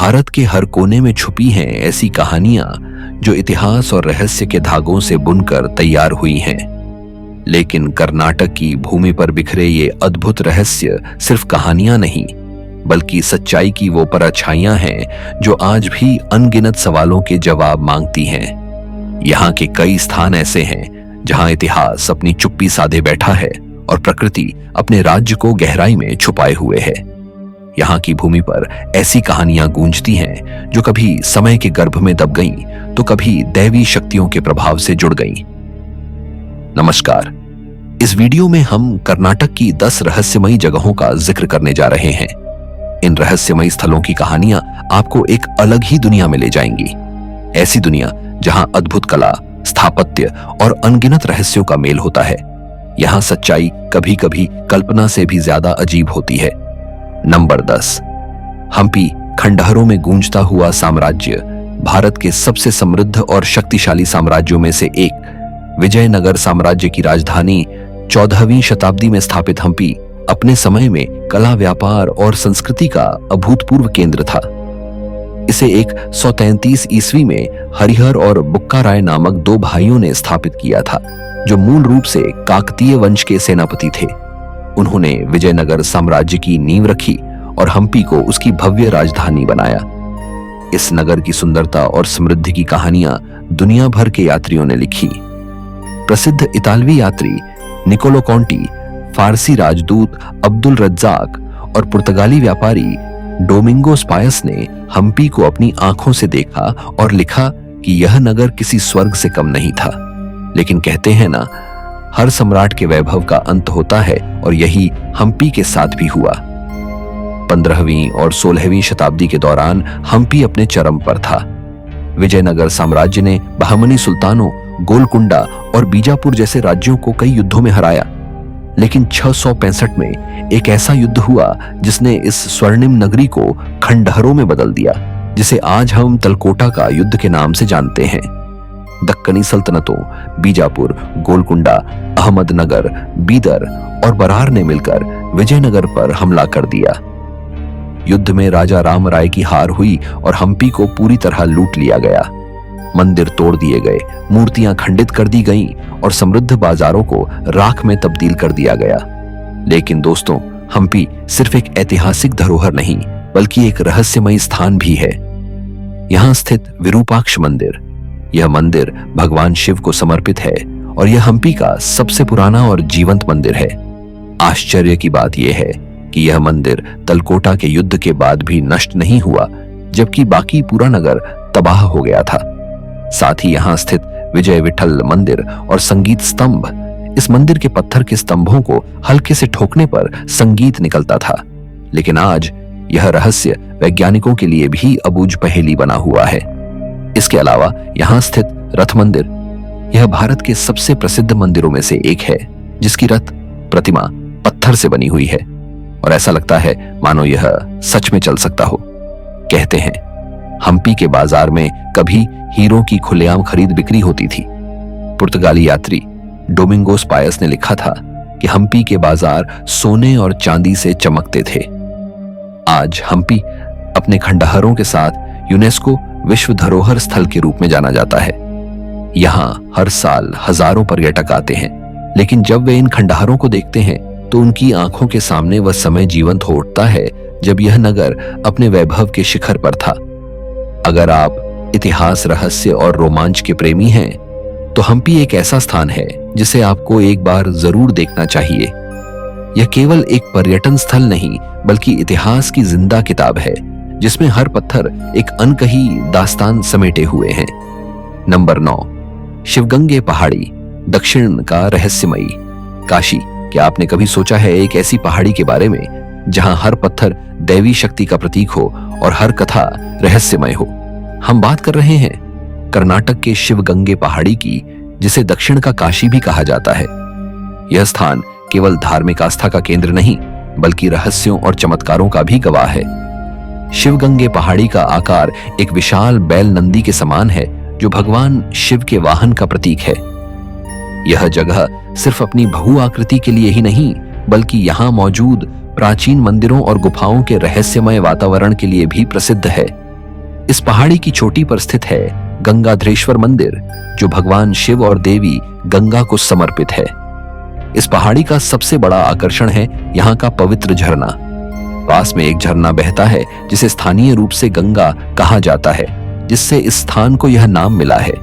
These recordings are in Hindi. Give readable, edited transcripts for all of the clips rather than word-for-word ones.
भारत के हर कोने में छुपी हैं ऐसी कहानियां जो इतिहास और रहस्य के धागों से बुनकर तैयार हुई हैं। लेकिन कर्नाटक की भूमि पर बिखरे ये अद्भुत रहस्य सिर्फ कहानियां नहीं, बल्कि सच्चाई की वो परछाइयां हैं जो आज भी अनगिनत सवालों के जवाब मांगती हैं। यहाँ के कई स्थान ऐसे हैं जहां इतिहास अपनी चुप्पी साधे बैठा है और प्रकृति अपने राज्य को गहराई में छुपाए हुए है। यहाँ की भूमि पर ऐसी कहानियां गूंजती हैं जो कभी समय के गर्भ में दब गईं, तो कभी दैवी शक्तियों के प्रभाव से जुड़ गईं। नमस्कार, इस वीडियो में हम कर्नाटक की 10 रहस्यमयी जगहों का जिक्र करने जा रहे हैं। इन रहस्यमयी स्थलों की कहानियां आपको एक अलग ही दुनिया में ले जाएंगी। ऐसी दुनिया जहां अद्भुत कला, स्थापत्य और अनगिनत रहस्यों का मेल होता है। यहां सच्चाई कभी कभी कल्पना से भी ज्यादा अजीब होती है। नंबर 10, हम्पी खंडहरों में गूंजता हुआ साम्राज्य। भारत के सबसे समृद्ध और शक्तिशाली साम्राज्यों में से एक विजयनगर साम्राज्य की राजधानी 14वीं शताब्दी में स्थापित हम्पी अपने समय में कला, व्यापार और संस्कृति का अभूतपूर्व केंद्र था। इसे 133 ईस्वी में हरिहर और बुक्का राय नामक 2 भाइयों ने स्थापित किया था, जो मूल रूप से काकतीय वंश के सेनापति थे। उन्होंने विजयनगर साम्राज्य की नींव रखी और हम्पी को उसकी भव्य राजधानी बनाया। इस नगर की सुंदरता और समृद्धि की कहानियां दुनिया भर के यात्रियों ने लिखी। प्रसिद्ध इतालवी यात्री निकोलो कॉन्टी, फारसी राजदूत अब्दुल रज्जाक और पुर्तगाली व्यापारी डोमिंगोस पायस ने हम्पी को अपनी आंखों से देखा और लिखा कि यह नगर किसी स्वर्ग से कम नहीं था। लेकिन कहते हैं ना, हर सम्राट के वैभव का अंत होता है, और यही हम्पी के साथ भी हुआ। 15वीं और 16वीं शताब्दी के दौरान हम्पी अपने चरम पर था। विजयनगर साम्राज्य ने बहमनी सुल्तानों, गोलकुंडा और बीजापुर जैसे राज्यों को कई युद्धों में हराया। लेकिन 665 में एक ऐसा युद्ध हुआ जिसने इस स्वर्णिम नगरी को खंडहरों में बदल दिया, जिसे आज हम तलकोटा का युद्ध के नाम से जानते हैं। दक्कनी सल्तनतों बीजापुर, गोलकुंडा, अहमदनगर, बीदर और बरार ने मिलकर विजयनगर पर हमला कर दिया। युद्ध में राजा राम राय की हार हुई और हम्पी को पूरी तरह लूट लिया गया। मंदिर तोड़ दिए गए, मूर्तियां खंडित कर दी गईं और समृद्ध बाजारों को राख में तब्दील कर दिया गया। लेकिन दोस्तों, हम्पी सिर्फ एक ऐतिहासिक धरोहर नहीं, बल्कि एक रहस्यमयी स्थान भी है। यहां स्थित विरूपाक्ष मंदिर, यह मंदिर भगवान शिव को समर्पित है और यह हम्पी का सबसे पुराना और जीवंत मंदिर है। आश्चर्य की बात यह है कि यह मंदिर तलकोटा के युद्ध के बाद भी नष्ट नहीं हुआ, जबकि बाकी पूरा नगर तबाह हो गया था। साथ ही यहां स्थित विजय विठल मंदिर और संगीत स्तंभ, इस मंदिर के पत्थर के स्तंभों को हल्के से ठोकने पर संगीत निकलता था। लेकिन आज यह रहस्य वैज्ञानिकों के लिए भी अबूझ पहेली बना हुआ है। इसके अलावा यहां स्थित रथ मंदिर, यह भारत के सबसे प्रसिद्ध मंदिरों में से एक है, जिसकी रथ प्रतिमा पत्थर से बनी हुई है और ऐसा लगता है मानो यह सच में चल सकता हो। कहते हैं हम्पी के बाजार में कभी हीरों की खुलेआम खरीद बिक्री होती थी। पुर्तगाली यात्री डोमिंगोस पायस ने लिखा था कि हम्पी के बाजार सोने और चांदी से चमकते थे। आज हम्पी अपने खंडहरों के साथ यूनेस्को विश्व धरोहर स्थल के रूप में जाना जाता है। यहाँ हर साल हजारों पर्यटक आते हैं, लेकिन जब वे इन खंडहरों को देखते हैं तो उनकी आंखों के सामने वह समय जीवंत हो उठता है जब यह नगर अपने वैभव के शिखर पर था। अगर आप इतिहास, रहस्य और रोमांच के प्रेमी हैं, तो हम्पी एक ऐसा स्थान है जिसे आपको एक बार जरूर देखना चाहिए। यह केवल एक पर्यटन स्थल नहीं, बल्कि इतिहास की जिंदा किताब है, जिसमें हर पत्थर एक अनकही दास्तान समेटे हुए हैं। नंबर 9, शिवगंगे पहाड़ी, दक्षिण का रहस्यमयी काशी। क्या आपने कभी सोचा है एक ऐसी पहाड़ी के बारे में जहां हर पत्थर दैवी शक्ति का प्रतीक हो और हर कथा रहस्यमय हो? हम बात कर रहे हैं कर्नाटक के शिवगंगे पहाड़ी की, जिसे दक्षिण का काशी भी कहा जाता है। यह स्थान केवल धार्मिक आस्था का केंद्र नहीं, बल्कि रहस्यों और चमत्कारों का भी गवाह है। शिवगंगे पहाड़ी का आकार एक विशाल बैल नंदी के समान है, जो भगवान शिव के वाहन का प्रतीक है। यह जगह सिर्फ अपनी बहु आकृति के लिए ही नहीं, बल्कि यहाँ मौजूद प्राचीन मंदिरों और गुफाओं के रहस्यमय वातावरण के लिए भी प्रसिद्ध है। इस पहाड़ी की चोटी पर स्थित है गंगाधरेश्वर मंदिर, जो भगवान शिव और देवी गंगा को समर्पित है। इस पहाड़ी का सबसे बड़ा आकर्षण है यहाँ का पवित्र झरना। पास में एक झरना बहता है जिसे स्थानीय रूप से गंगा कहा जाता है, जिससे इस स्थान को यह नाम मिला है।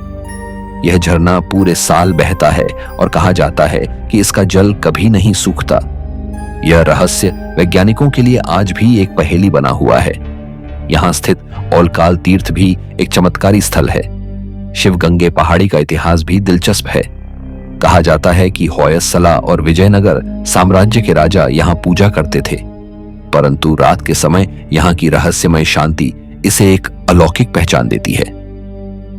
यह झरना पूरे साल बहता है और कहा जाता है कि इसका जल कभी नहीं सूखता। यह रहस्य वैज्ञानिकों के लिए आज भी एक पहेली बना हुआ है। यहाँ स्थित औलकाल तीर्थ भी एक चमत्कारी स्थल है। शिवगंगे पहाड़ी का इतिहास भी दिलचस्प है। कहा जाता है कि होयसला और विजयनगर साम्राज्य के राजा यहाँ पूजा करते थे, परंतु रात के समय यहाँ की रहस्यमय शांति इसे एक अलौकिक पहचान देती है।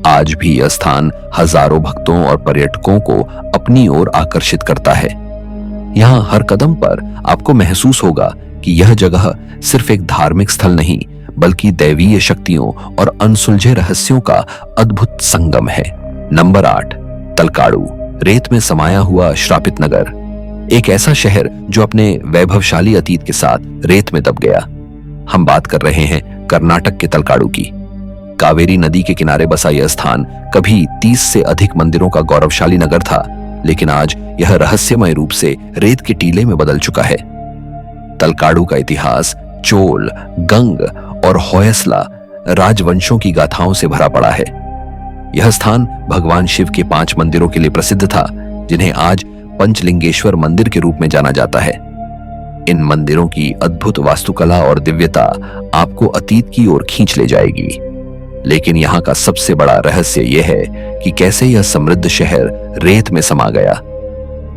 आज भी यह स्थान हजारों भक्तों और पर्यटकों को अपनी ओर आकर्षित करता है। यहाँ हर कदम पर आपको महसूस होगा कि यह जगह सिर्फ एक धार्मिक स्थल नहीं, बल्कि दैवीय शक्तियों और अनसुलझे रहस्यों का अद्भुत संगम है। नंबर 8, तलकाड़ू, रेत में समाया हुआ श्रापित नगर। एक ऐसा शहर जो अपने वैभवशाली अतीत के साथ रेत में दब गया। हम बात कर रहे हैं कर्नाटक के तलकाड़ू की। कावेरी नदी के किनारे बसा यह स्थान कभी 30 से अधिक मंदिरों का गौरवशाली नगर था, लेकिन आज यह रहस्यमय रूप से रेत के टीले में बदल चुका है। तलकाड़ू का इतिहास चोल, गंग और होयसला राजवंशों की गाथाओं से भरा पड़ा है। यह स्थान भगवान शिव के 5 मंदिरों के लिए प्रसिद्ध था, जिन्हें आज पंचलिंगेश्वर मंदिर के रूप में जाना जाता है। इन मंदिरों की अद्भुत वास्तुकला और दिव्यता आपको अतीत की ओर खींच ले जाएगी। लेकिन यहाँ का सबसे बड़ा रहस्य यह है कि कैसे यह समृद्ध शहर रेत में समा गया।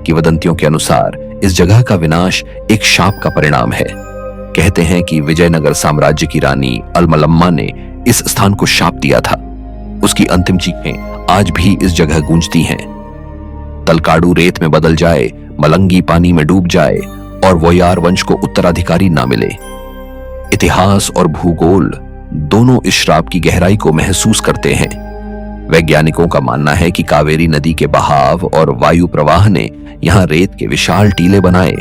किंवदंतियों के अनुसार इस जगह का विनाश एक शाप का परिणाम है। कहते हैं कि विजयनगर साम्राज्य की रानी अलमलम्मा ने इस स्थान को शाप दिया था। उसकी अंतिम चीखें आज भी इस जगह गूंजती हैं। तलकाड़ू रेत में बदल जाए, मलंगी पानी में डूब जाए और वोयार वंश को उत्तराधिकारी ना मिले। इतिहास और भूगोल दोनों इस श्राप की गहराई को महसूस करते हैं। वैज्ञानिकों का मानना है कि कावेरी नदी के बहाव और वायु प्रवाह ने यहाँ रेत के विशाल टीले बनाए,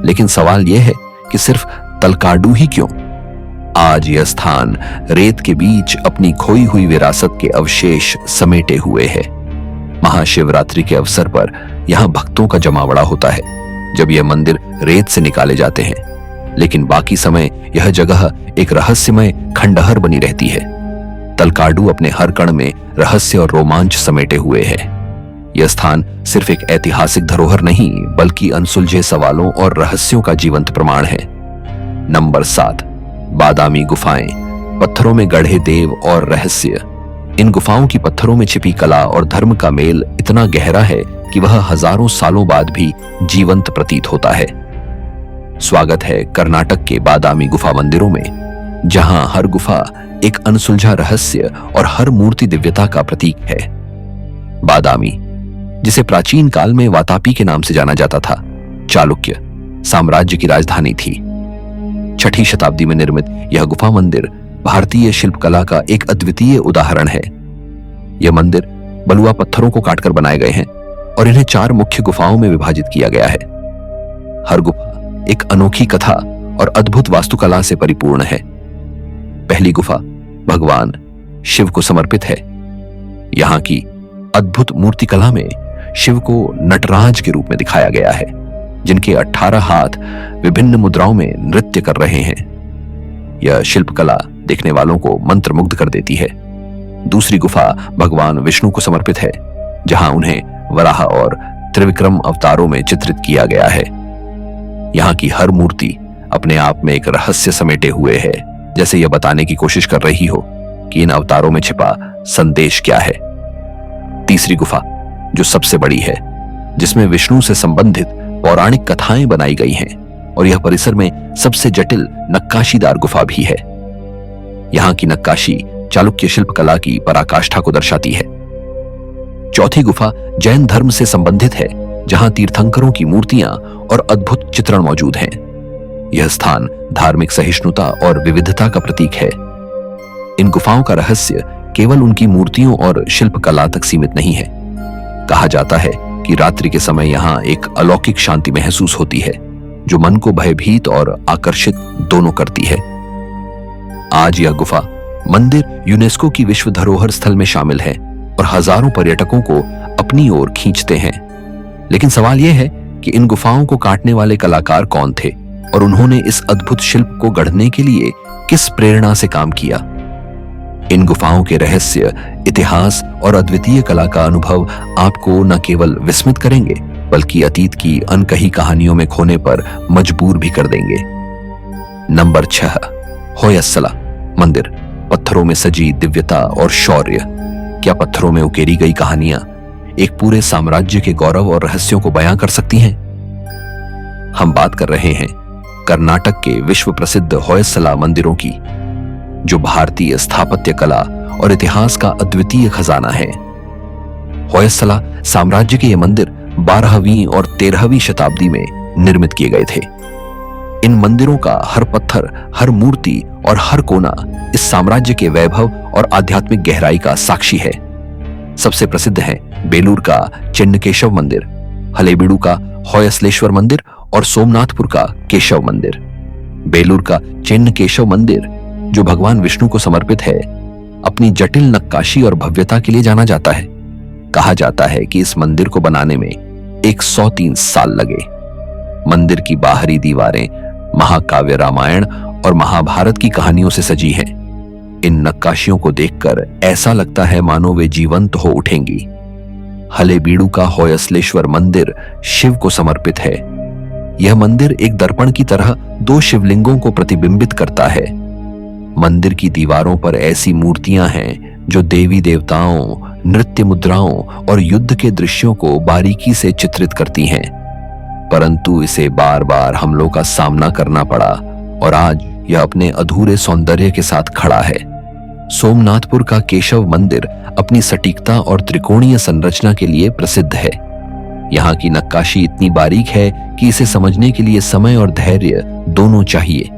लेकिन सवाल यह है कि सिर्फ तलकाड़ू ही क्यों? आज यह स्थान रेत के बीच अपनी खोई हुई विरासत के अवशेष समेटे हुए है। महाशिवरात्रि के अवसर पर यहाँ भक्तों का जमावड़ा होता है, जब यह मंदिर रेत से निकाले जाते हैं, लेकिन बाकी समय यह जगह एक रहस्यमय खंडहर बनी रहती है। तलकाड़ू अपने हर कण में रहस्य और रोमांच समेटे हुए है। यह स्थान सिर्फ एक ऐतिहासिक धरोहर नहीं, बल्कि अनसुलझे सवालों और रहस्यों का जीवंत प्रमाण है। नंबर 7, बादामी गुफाएं, पत्थरों में गढ़े देव और रहस्य। इन गुफाओं की पत्थरों में छिपी कला और धर्म का मेल इतना गहरा है कि वह हजारों सालों बाद भी जीवंत प्रतीत होता है। स्वागत है कर्नाटक के बादामी गुफा मंदिरों में, जहां हर गुफा एक अनसुलझा रहस्य और हर मूर्ति दिव्यता का प्रतीक है। बादामी, जिसे प्राचीन काल में वातापी के नाम से जाना जाता था, चालुक्य साम्राज्य की राजधानी थी। 6ठी शताब्दी में निर्मित यह गुफा मंदिर भारतीय शिल्पकला का एक अद्वितीय उदाहरण है। यह मंदिर बलुआ पत्थरों को काटकर बनाए गए हैं और इन्हें 4 मुख्य गुफाओं में विभाजित किया गया है। हर गुफा एक अनोखी कथा और अद्भुत वास्तुकला से परिपूर्ण है। पहली गुफा भगवान शिव को समर्पित है। यहाँ की अद्भुत मूर्तिकला में शिव को नटराज के रूप में दिखाया गया है, जिनके 18 हाथ विभिन्न मुद्राओं में नृत्य कर रहे हैं। यह शिल्पकला देखने वालों को मंत्रमुग्ध कर देती है। दूसरी गुफा भगवान विष्णु को समर्पित है, जहां उन्हें वराह और त्रिविक्रम अवतारों में चित्रित किया गया है। यहाँ की हर मूर्ति अपने आप में एक रहस्य समेटे हुए है, जैसे यह बताने की कोशिश कर रही हो कि इन अवतारों में छिपा संदेश क्या है। तीसरी गुफा, जो सबसे बड़ी है, जिसमें विष्णु से संबंधित पौराणिक कथाएं बनाई गई हैं, और यह परिसर में सबसे जटिल नक्काशीदार गुफा भी है। यहाँ की नक्काशी चालुक्य शिल्पकला की पराकाष्ठा को दर्शाती है। चौथी गुफा जैन धर्म से संबंधित है, जहां तीर्थंकरों की मूर्तियां और अद्भुत चित्रण मौजूद हैं। यह स्थान धार्मिक सहिष्णुता और विविधता का प्रतीक है। इन गुफाओं का रहस्य केवल उनकी मूर्तियों और शिल्पकला तक सीमित नहीं है। कहा जाता है कि रात्रि के समय यहाँ एक अलौकिक शांति महसूस होती है, जो मन को भयभीत और आकर्षित दोनों करती है। आज यह गुफा मंदिर यूनेस्को की विश्व धरोहर स्थल में शामिल है और हजारों पर्यटकों को अपनी ओर खींचते हैं। लेकिन सवाल यह है कि इन गुफाओं को काटने वाले कलाकार कौन थे और उन्होंने इस अद्भुत शिल्प को गढ़ने के लिए किस प्रेरणा से काम किया। इन गुफाओं के रहस्य, इतिहास और अद्वितीय कला का अनुभव आपको न केवल विस्मित करेंगे बल्कि अतीत की अनकही कहानियों में खोने पर मजबूर भी कर देंगे। नंबर 6, होयसला मंदिर। पत्थरों में सजी दिव्यता और शौर्य। क्या पत्थरों में उकेरी गई कहानियां एक पूरे साम्राज्य के गौरव और रहस्यों को बयां कर सकती हैं? हम बात कर रहे हैं कर्नाटक के विश्व प्रसिद्ध होयसला मंदिरों की, जो भारतीय स्थापत्य कला और इतिहास का अद्वितीय खजाना है। होयसला साम्राज्य के ये मंदिर 12वीं और 13वीं शताब्दी में निर्मित किए गए थे। इन मंदिरों का हर पत्थर, हर मूर्ति और हर कोना इस साम्राज्य के वैभव और आध्यात्मिक गहराई का साक्षी है। सबसे प्रसिद्ध है बेलूर का चिन्नकेशव मंदिर, हलेबीडु का होयसलेश्वर मंदिर और सोमनाथपुर का केशव मंदिर। बेलूर का चिन्नकेशव मंदिर, जो भगवान विष्णु को समर्पित है, अपनी जटिल नक्काशी और भव्यता के लिए जाना जाता है। कहा जाता है कि इस मंदिर को बनाने में 103 साल लगे। मंदिर की बाहरी दीवारें महाकाव्य रामायण और महाभारत की कहानियों से सजी हैं। इन नक्काशियों को देखकर ऐसा लगता है मानो वे जीवंत हो उठेंगी। हलेबीडु का होयसलेश्वर मंदिर शिव को समर्पित है। यह मंदिर एक दर्पण की तरह 2 शिवलिंगों को प्रतिबिंबित करता है। मंदिर की दीवारों पर ऐसी मूर्तियां हैं जो देवी देवताओं, नृत्य मुद्राओं और युद्ध के दृश्यों को बारीकी से चित्रित करती हैं। परंतु इसे बार बार हमलों का सामना करना पड़ा और आज यह अपने अधूरे सौंदर्य के साथ खड़ा है। सोमनाथपुर का केशव मंदिर अपनी सटीकता और त्रिकोणीय संरचना के लिए प्रसिद्ध है। यहाँ की नक्काशी इतनी बारीक है कि इसे समझने के लिए समय और धैर्य दोनों चाहिए।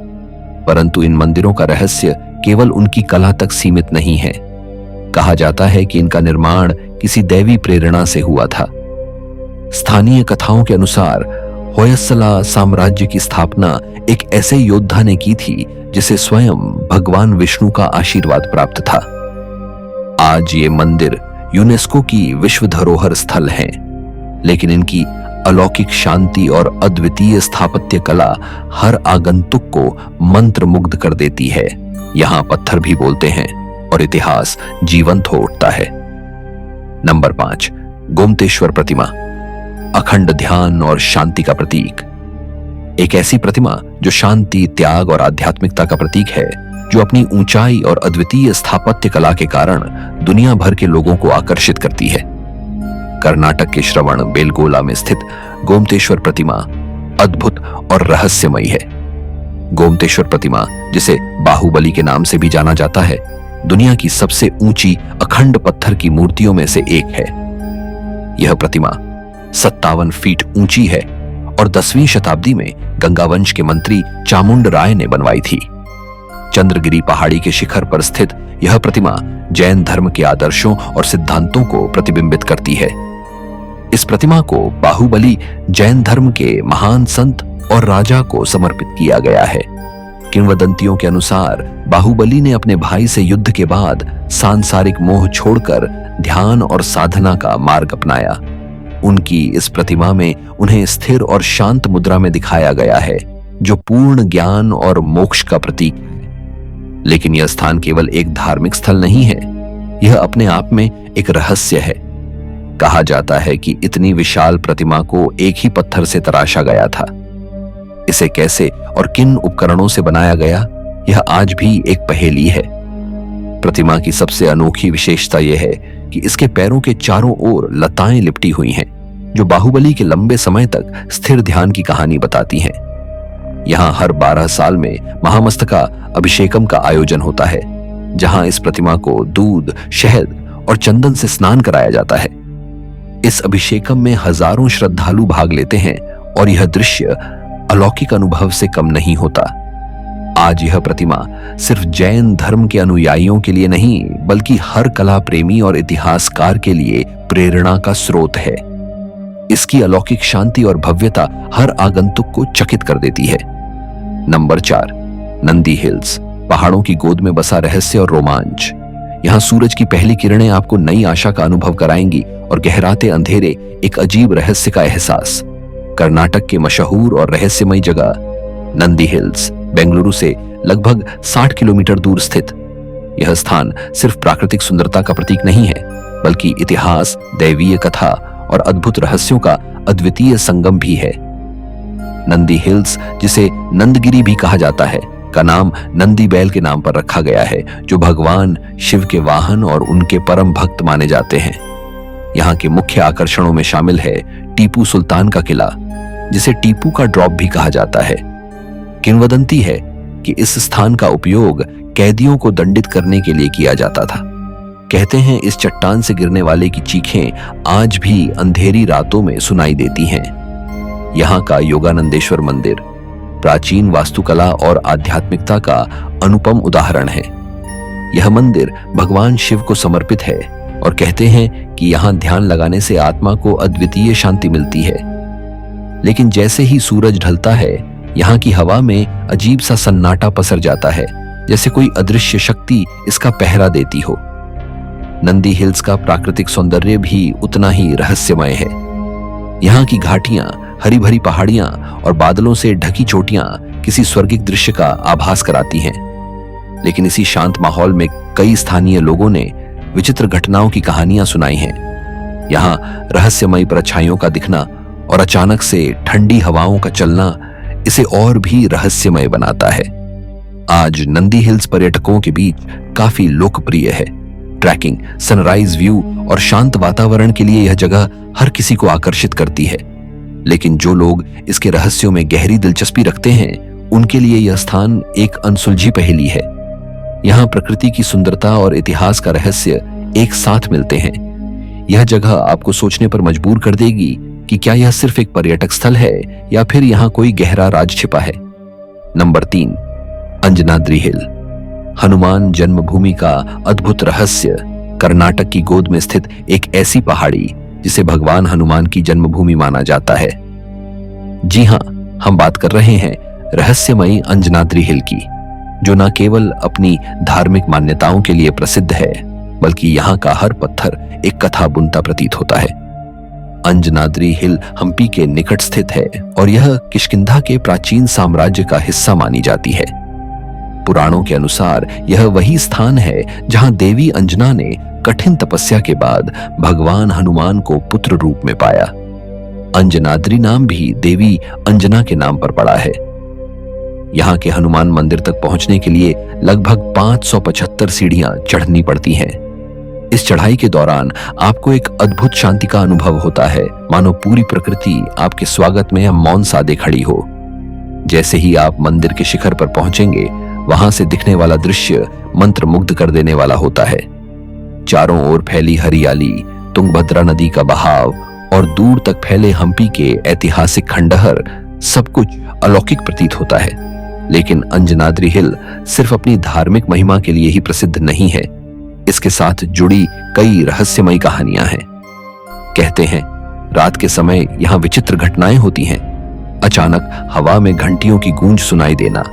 परंतु इन मंदिरों का रहस्य केवल उनकी कला तक सीमित नहीं है। कहा जाता है कि इनका निर्माण किसी दैवी प्रेरणा से हुआ था। स्थानीय कथाओं के अनुसार होयसला साम्राज्य की स्थापना एक ऐसे योद्धा ने की थी जिसे स्वयं भगवान विष्णु का आशीर्वाद प्राप्त था। आज ये मंदिर यूनेस्को की विश्व धरोहर स्थल हैं, लेकिन इनकी अलौकिक शांति और अद्वितीय स्थापत्य कला हर आगंतुक को मंत्रमुग्ध कर देती है। यहाँ पत्थर भी बोलते हैं और इतिहास जीवंत हो उठता है। नंबर 5, गोमतेश्वर प्रतिमा। अखंड ध्यान और शांति का प्रतीक। एक ऐसी प्रतिमा जो शांति, त्याग और आध्यात्मिकता का प्रतीक है, जो अपनी ऊंचाई और अद्वितीय स्थापत्य कला के कारण दुनिया भर के लोगों को आकर्षित करती है। कर्नाटक के श्रवण बेलगोला में स्थित गोमतेश्वर प्रतिमा अद्भुत और रहस्यमयी है। गोमतेश्वर प्रतिमा, जिसे बाहुबली के नाम से भी जाना जाता है, दुनिया की सबसे ऊंची अखंड पत्थर की मूर्तियों में से एक है। यह प्रतिमा 57 फीट ऊंची है और 10वीं शताब्दी में गंगावंश के मंत्री चामुंड राय ने बनवाई थी। चंद्रगिरी पहाड़ी के शिखर पर स्थित यह प्रतिमा जैन धर्म के आदर्शों और सिद्धांतों को प्रतिबिंबित करती है। इस प्रतिमा को बाहुबली जैन धर्म के महान संत और राजा को समर्पित किया गया है। किंवदंतियों के अनुसार बाहुबली ने अपने भाई से युद्ध के बाद सांसारिक मोह छोड़कर ध्यान और साधना का मार्ग अपनाया। उनकी इस प्रतिमा में उन्हें स्थिर और शांत मुद्रा में दिखाया गया है, जो पूर्ण ज्ञान और मोक्ष का प्रतीक है। लेकिन यह स्थान केवल एक धार्मिक स्थल नहीं है, यह अपने आप में एक रहस्य है। कहा जाता है कि इतनी विशाल प्रतिमा को एक ही पत्थर से तराशा गया था। इसे कैसे और किन उपकरणों से बनाया गया, यह आज भी एक पहेली है। प्रतिमा की सबसे अनोखी विशेषता यह है कि इसके पैरों के चारों ओर लताएं लिपटी हुई हैं, जो बाहुबली के लंबे समय तक स्थिर ध्यान की कहानी बताती हैं। यहाँ हर 12 साल में महामस्तका अभिषेकम का आयोजन होता है, जहां इस प्रतिमा को दूध, शहद और चंदन से स्नान कराया जाता है। इस अभिषेकम में हजारों श्रद्धालु भाग लेते हैं और यह दृश्य अलौकिक अनुभव से कम नहीं होता। आज यह प्रतिमा सिर्फ जैन धर्म के अनुयायियों के लिए नहीं, बल्कि हर कला प्रेमी और इतिहासकार के लिए प्रेरणा का स्रोत है। इसकी अलौकिक शांति और भव्यता हर आगंतुक को चकित कर देती है। नंबर 4, नंदी हिल्स, पहाड़ों की गोद में बसा रहस्य और रोमांच। यहाँ सूरज की पहली किरणें आपको नई आशा का अनुभव कराएंगी और गहराते अंधेरे एक अजीब रहस्य का एहसास। कर्नाटक के मशहूर और रहस्यमय जगह नंदी हिल्स, बेंगलुरु से लगभग 60 किलोमीटर दूर स्थित यह स्थान सिर्फ प्राकृतिक सुंदरता का प्रतीक नहीं है, बल्कि इतिहास, दैवीय कथा और अद्भुत रहस्यों का अद्वितीय संगम भी है। नंदी हिल्स, जिसे नंदगिरी भी कहा जाता है, का नाम नंदी बैल के नाम पर रखा गया है, जो भगवान शिव के वाहन और उनके परम भक्त माने जाते हैं। यहाँ के मुख्य आकर्षणों में शामिल है टीपू सुल्तान का किला, जिसे टीपू का ड्रॉप भी कहा जाता है। किंवदंती है कि इस स्थान का उपयोग कैदियों को दंडित करने के लिए किया जाता था। कहते हैं इस चट्टान से गिरने वाले की चीखें आज भी अंधेरी रातों में सुनाई देती हैं। यहाँ का योगानंदेश्वर मंदिर प्राचीन वास्तुकला और आध्यात्मिकता का अनुपम उदाहरण है। यह मंदिर भगवान शिव को समर्पित है और कहते हैं कि यहाँ ध्यान लगाने से आत्मा को अद्वितीय शांति मिलती है। लेकिन जैसे ही सूरज ढलता है, यहाँ की हवा में अजीब सा सन्नाटा पसर जाता है, जैसे कोई अदृश्य शक्ति इसका पहरा देती हो। नंदी हिल्स का प्राकृतिक सौंदर्य भी उतना ही रहस्यमय है। यहाँ की घाटियां, हरी भरी पहाड़ियां और बादलों से ढकी चोटियां किसी स्वर्गिक दृश्य का आभास कराती हैं। लेकिन इसी शांत माहौल में कई स्थानीय लोगों ने विचित्र घटनाओं की कहानियां सुनाई हैं। यहाँ रहस्यमयी परछाइयों का दिखना और अचानक से ठंडी हवाओं का चलना इसे और भी रहस्यमय बनाता है। आज नंदी हिल्स पर्यटकों के बीच काफी लोकप्रिय है। ट्रैकिंग, सनराइज व्यू और शांत वातावरण के लिए यह जगह हर किसी को आकर्षित करती है। लेकिन जो लोग इसके रहस्यों में गहरी दिलचस्पी रखते हैं, उनके लिए यह स्थान एक अनसुलझी पहेली है। यहाँ प्रकृति की सुंदरता और इतिहास का रहस्य एक साथ मिलते हैं। यह जगह आपको सोचने पर मजबूर कर देगी कि क्या यह सिर्फ एक पर्यटक स्थल है या फिर यहाँ कोई गहरा राज छिपा है। नंबर 3, अंजनाद्री हिल, हनुमान जन्मभूमि का अद्भुत रहस्य। कर्नाटक की गोद में स्थित एक ऐसी पहाड़ी जिसे भगवान हनुमान की जन्मभूमि माना जाता है। जी हां, हम बात कर रहे हैं रहस्यमयी अंजनाद्री हिल की, जो न केवल अपनी धार्मिक मान्यताओं के लिए प्रसिद्ध है, बल्कि यहाँ का हर पत्थर एक कथा बुनता प्रतीत होता है। अंजनाद्री हिल हम्पी के निकट स्थित है और यह किष्किंधा के प्राचीन साम्राज्य का हिस्सा मानी जाती है। पुराणों के अनुसार यह वही स्थान है जहां देवी अंजना ने कठिन तपस्या के बाद भगवान हनुमान को पुत्र रूप में पाया। अंजनाद्री नाम भी देवी अंजना के नाम पर पड़ा है। यहाँ के हनुमान मंदिर तक पहुंचने के लिए लगभग 575 सीढ़ियां चढ़नी पड़ती हैं। इस चढ़ाई के दौरान आपको एक अद्भुत शांति का अनुभव होता है, मानो पूरी प्रकृति आपके स्वागत में मौन सादे खड़ी हो। जैसे ही आप मंदिर के शिखर पर पहुंचेंगे, वहां से दिखने वाला दृश्य मंत्रमुग्ध कर देने वाला होता है। चारों ओर फैली हरियाली, तुंगभद्रा नदी का बहाव और दूर तक फैले हम्पी के ऐतिहासिक खंडहर, सब कुछ अलौकिक प्रतीत होता है। लेकिन अंजनाद्री हिल सिर्फ अपनी धार्मिक महिमा के लिए ही प्रसिद्ध नहीं है। इसके साथ जुड़ी कई रहस्यमयी कहानियां हैं। कहते हैं रात के समय यहाँ विचित्र घटनाएं होती हैं। अचानक हवा में घंटियों की गूंज सुनाई देना,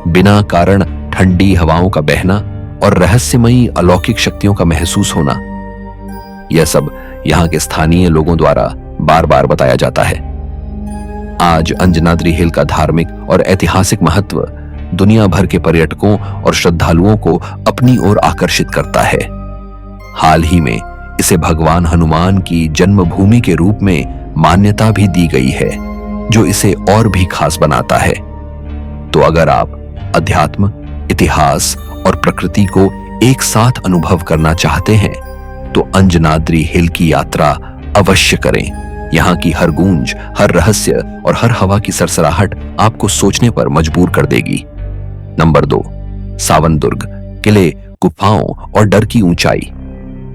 बिना कारण ठंडी हवाओं का बहना और रहस्यमयी अलौकिक शक्तियों का महसूस होना, यह सब यहाँ के स्थानीय लोगों द्वारा बार बार बताया जाता है। आज अंजनाद्री हिल का धार्मिक और ऐतिहासिक महत्व दुनिया भर के पर्यटकों और श्रद्धालुओं को अपनी ओर आकर्षित करता है। हाल ही में इसे भगवान हनुमान की जन्मभूमि के रूप में मान्यता भी दी गई है, जो इसे और भी खास बनाता है। तो अगर आप अध्यात्म, इतिहास और प्रकृति को एक साथ अनुभव करना चाहते हैं, तो अंजनाद्री हिल की यात्रा अवश्य करें। यहाँ की हर गूंज, हर रहस्य और हर हवा की सरसराहट आपको सोचने पर मजबूर कर देगी। नंबर 2, सावनदुर्ग, किले, गुफाओं और डर की ऊंचाई।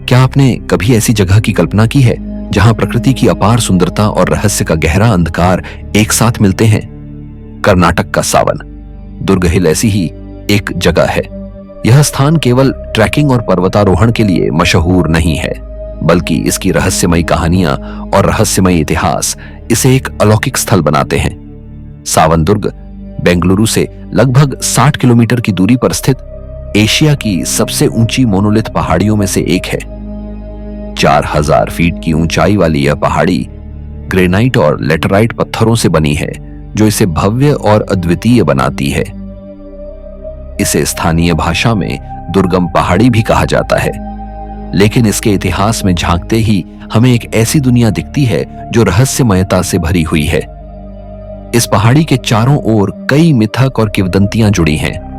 क्या आपने कभी ऐसी जगह की कल्पना की है जहां प्रकृति की अपार सुंदरता और रहस्य का गहरा अंधकार एक साथ मिलते हैं? कर्नाटक का सावन दुर्ग हिल ऐसी ही एक जगह है। यह स्थान केवल ट्रैकिंग और पर्वतारोहण के लिए मशहूर नहीं है, बल्कि इसकी रहस्यमयी कहानियां और रहस्यमयी इतिहास इसे एक अलौकिक स्थल बनाते हैं। सावनदुर्ग बेंगलुरु से लगभग 60 किलोमीटर की दूरी पर स्थित एशिया की सबसे ऊंची मोनोलिथ पहाड़ियों में से एक है। 4000 फीट की ऊंचाई वाली यह पहाड़ी ग्रेनाइट और लेटराइट पत्थरों से बनी है, जो इसे भव्य और अद्वितीय बनाती है। इसे स्थानीय भाषा में दुर्गम पहाड़ी भी कहा जाता है, लेकिन इसके इतिहास में झांकते ही हमें एक ऐसी दुनिया दिखती है जो रहस्यमयता से भरी हुई है। इस पहाड़ी के चारों ओर कई मिथक और किंवदंतियां जुड़ी हैं।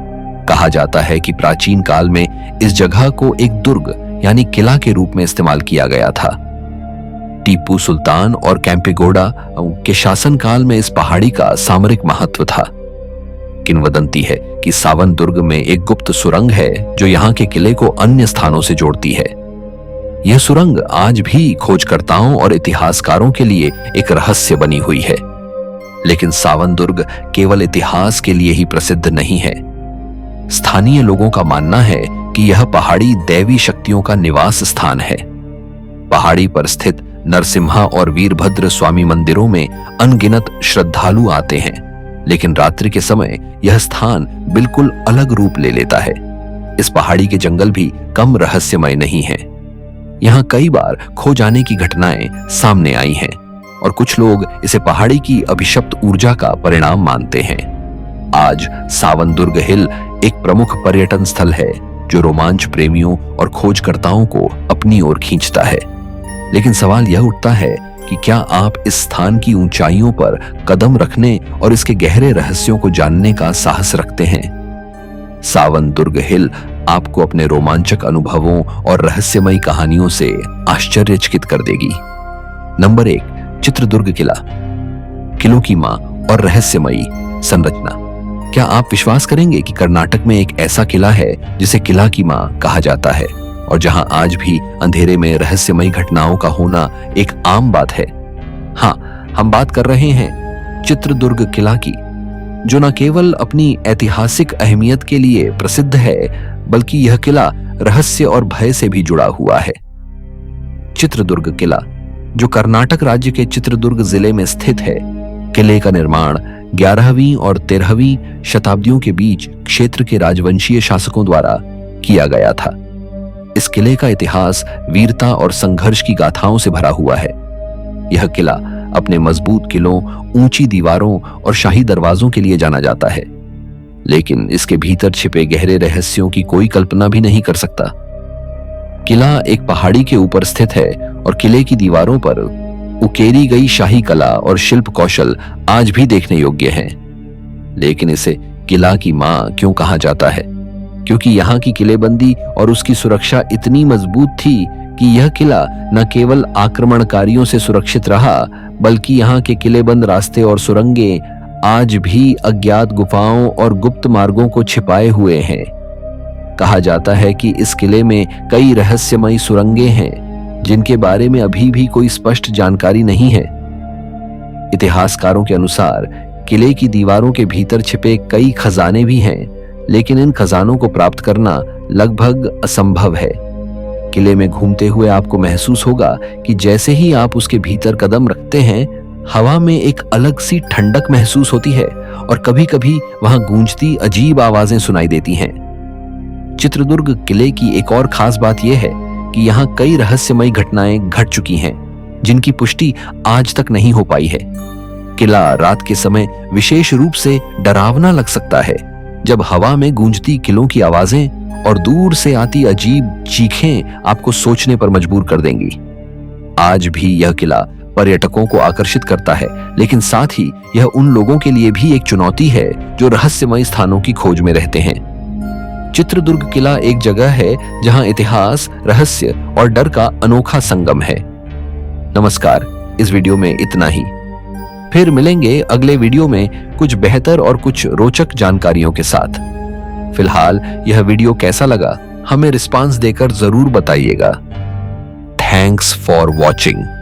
कहा जाता है कि प्राचीन काल में इस जगह को एक दुर्ग यानी किला के रूप में इस्तेमाल किया गया था। टीपू सुल्तान और कैंपेगौड़ा के शासनकाल में इस पहाड़ी का सामरिक महत्व था। किंवदंती है कि सावन दुर्ग में एक गुप्त सुरंग है जो यहाँ के किले को अन्य स्थानों से जोड़ती है। यह सुरंग आज भी खोजकर्ताओं और इतिहासकारों के लिए एक रहस्य बनी हुई है। लेकिन सावन दुर्ग केवल इतिहास के लिए ही प्रसिद्ध नहीं है। स्थानीय लोगों का मानना है कि यह पहाड़ी दैवी शक्तियों का निवास स्थान है। पहाड़ी पर स्थित नरसिम्हा और वीरभद्र स्वामी मंदिरों में अनगिनत श्रद्धालु आते हैं, लेकिन रात्रि के समय यह स्थान बिल्कुल अलग रूप ले लेता है। इस पहाड़ी के जंगल भी कम रहस्यमय नहीं है। यहाँ कई बार खो जाने की घटनाएं सामने आई हैं और कुछ लोग इसे पहाड़ी की अभिशप्त ऊर्जा का परिणाम मानते हैं। आज सावन दुर्ग हिल एक प्रमुख पर्यटन स्थल है जो रोमांच प्रेमियों और खोजकर्ताओं को अपनी ओर खींचता है। लेकिन सवाल यह उठता है कि क्या आप इस स्थान की ऊंचाइयों पर कदम रखने और इसके गहरे रहस्यों को जानने का साहस रखते हैं? सावन दुर्ग हिल आपको अपने रोमांचक अनुभवों और रहस्यमयी कहानियों से आश्चर्यचकित कर देगी। नंबर 1, चित्रदुर्ग किला। किलों की मां और रहस्यमयी संरचना। क्या आप विश्वास करेंगे कि कर्नाटक में एक ऐसा किला है जिसे किला की मां कहा जाता है और जहां आज भी अंधेरे में रहस्यमयी घटनाओं का होना एक आम बात है? हाँ, हम बात कर रहे हैं चित्रदुर्ग किला की, जो न केवल अपनी ऐतिहासिक अहमियत के लिए प्रसिद्ध है, बल्कि यह किला रहस्य और भय से भी जुड़ा हुआ है। चित्रदुर्ग किला, जो कर्नाटक राज्य के चित्रदुर्ग जिले में स्थित है, किले का निर्माण 11वीं और 13वीं शताब्दियों के बीच क्षेत्र के राजवंशीय शासकों द्वारा किया गया था। इस किले का इतिहास वीरता और संघर्ष की गाथाओं से भरा हुआ है। यह किला अपने मजबूत किलों, ऊंची दीवारों और शाही दरवाजों के लिए जाना जाता है, लेकिन इसके भीतर छिपे गहरे रहस्यों की कोई कल्पना भी नहीं कर सकता। किला एक पहाड़ी के ऊपर स्थित है और किले की दीवारों पर उकेरी गई शाही कला और शिल्प कौशल आज भी देखने योग्य हैं। लेकिन इसे किला की मां क्यों कहा जाता है? क्योंकि यहाँ की किलेबंदी और उसकी सुरक्षा इतनी मजबूत थी कि यह किला न केवल आक्रमणकारियों से सुरक्षित रहा, बल्कि यहाँ के किलेबंद रास्ते और सुरंगें आज भी अज्ञात गुफाओं और गुप्त मार्गों को छिपाए हुए हैं। कहा जाता है कि इस किले में कई रहस्यमयी सुरंगें हैं जिनके बारे में अभी भी कोई स्पष्ट जानकारी नहीं है। इतिहासकारों के अनुसार किले की दीवारों के भीतर छिपे कई खजाने भी हैं, लेकिन इन खजानों को प्राप्त करना लगभग असंभव है। किले में घूमते हुए आपको महसूस होगा कि जैसे ही आप उसके भीतर कदम रखते हैं, हवा में एक अलग सी ठंडक महसूस होती है और कभी-कभी वहां गूंजती अजीब आवाजें सुनाई देती हैं। चित्रदुर्ग किले की एक और खास बात यह है कि यहाँ कई रहस्यमयी घटनाएं घट चुकी हैं, जिनकी पुष्टि आज तक नहीं हो पाई है। किला रात के समय विशेष रूप से डरावना लग सकता है, जब हवा में गूंजती किलों की आवाजें और दूर से आती अजीब चीखें आपको सोचने पर मजबूर कर देंगी। आज भी यह किला पर्यटकों को आकर्षित करता है, लेकिन साथ ही यह उन लोगों के लिए भी एक चुनौती है जो रहस्यमयी स्थानों की खोज में रहते हैं। चित्रदुर्ग किला एक जगह है जहां इतिहास, रहस्य और डर का अनोखा संगम है। नमस्कार, इस वीडियो में इतना ही। फिर मिलेंगे अगले वीडियो में कुछ बेहतर और कुछ रोचक जानकारियों के साथ। फिलहाल यह वीडियो कैसा लगा हमें रिस्पांस देकर जरूर बताइएगा। Thanks for watching.